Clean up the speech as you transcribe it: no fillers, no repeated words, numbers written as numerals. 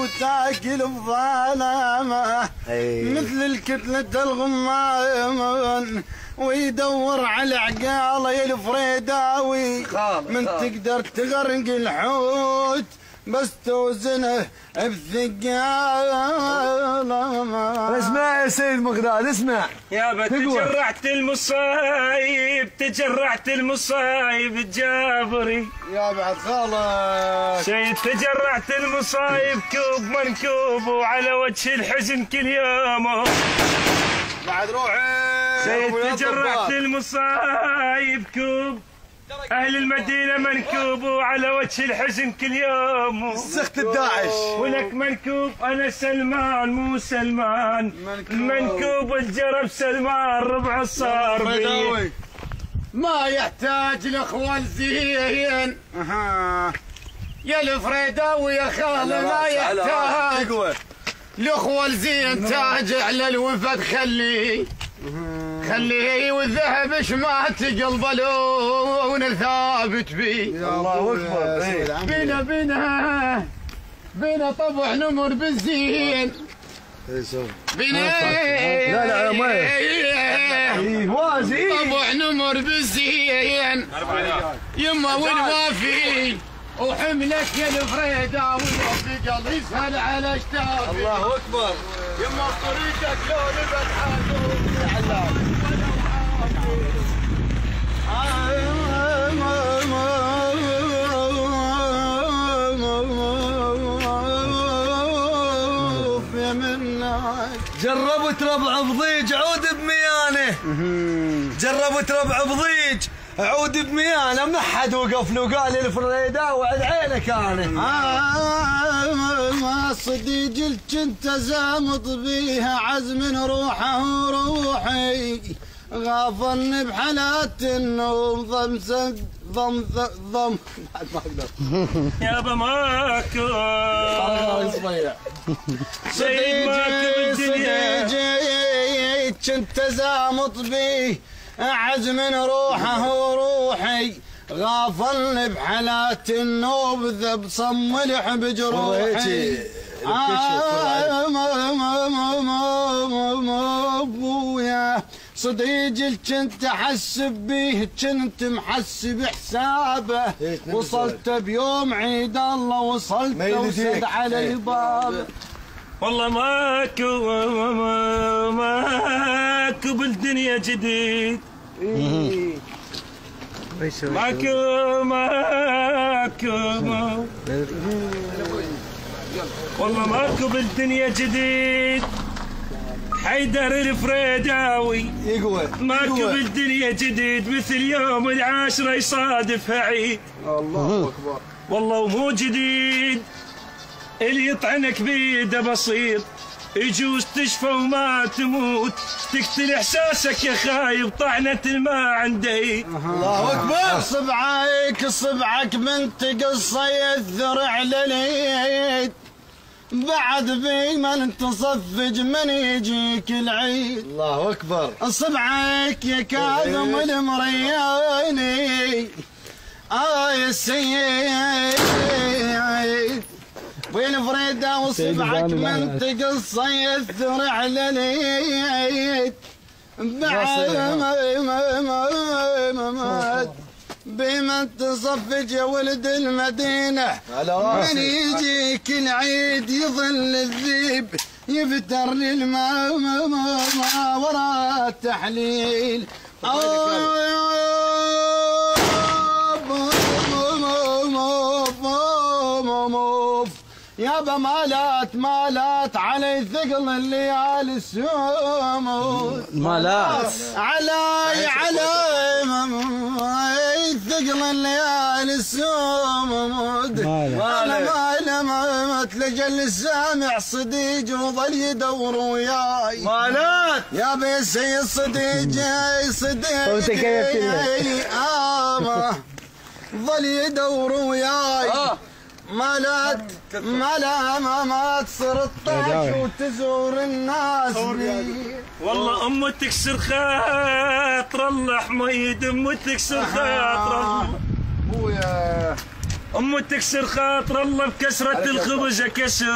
وتاكل الظلامة مثل الكتلة الغمان ويدور على عقاله يا الفريداوي من تقدر تغرق الحوت بس توزنه بثقال. اسمع يا سيد مغداد اسمع يابا تجرعت المصايب جابري يا بعد خالك سيد تجرعت المصايب كوب منكوب وعلى وجه الحزن كل يوم بعد روحي سيد تجرعت المصايب كوب أهل المدينة منكوب وعلى وجه الحزن كل يوم سخت الداعش ولك منكوب أنا سلمان مو سلمان منكوب الجرب سلمان ربع الصار ما يحتاج الأخوة الزين يا الفريداوي يا خالي ما يحتاج الأخوة الزين تاج على الوفد خليه والذهب ما تقلب لون ثابت بيه. الله اكبر. بينا طبع نمر بالزين بينا لا ما طبع نمر بالزين يما والوافي وحملك يا الفريداوي والثقل يسهل على اشتافي. الله اكبر. يما طريقك لو نبت حاجه جربت ربع بضيج عود بميانه جربت ربع بضيج عود بميانه ما حد وقف له قال الفريداوي على عينك انا صديق كنت زامط بيها عزم روحه وروحي غافلني بحالات النوم ضم يابا ماكو سيد ماكو بالدنيا كنت زامط بيه عزم روحه وروحي غافلني بحالات النوب ذب صملح بجروحي ابويا صديق كنت احسب بيه كنت محسب حسابه وصلت بيوم عيد الله وصلت وسد على الباب. والله ماكو بالدنيا جديد ماكو والله ماكو بالدنيا جديد حيدر الفريداوي يقوى ماكو بالدنيا جديد مثل يوم العاشرة يصادفها عيد. الله اكبر. والله ومو جديد اللي يطعنك بيده بسيط يجوز تشفى وما تموت تقتل احساسك يا خايب طعنة الماء عندي. الله اكبر. صبعك من تقصي الذرع لليد بعد بي من تصفج من يجيك العيد. الله اكبر. صبعك يا كاظم المرياني يا السيد وين فريدة وصبعك من تقصي الذرع لليد بعد بمن تصفج يا ولد المدينة من يجيك العيد يظل الذيب يفتر للماء وراء التحليل. يابا مالات علي ثقل الليالي السمود مالات علي ثقل الليالي السمود انا ما تلقى السامع صديق وظل يدور وياي مالات يا بيسي صديق ظل يدور وياي مالات ما تصير الطاش وتزور الناس بي. والله امه تكسر خاطر الله حميد امه تكسر خاطر الله ابويا امه تكسر خاطر الله بكسرة الخبز كسر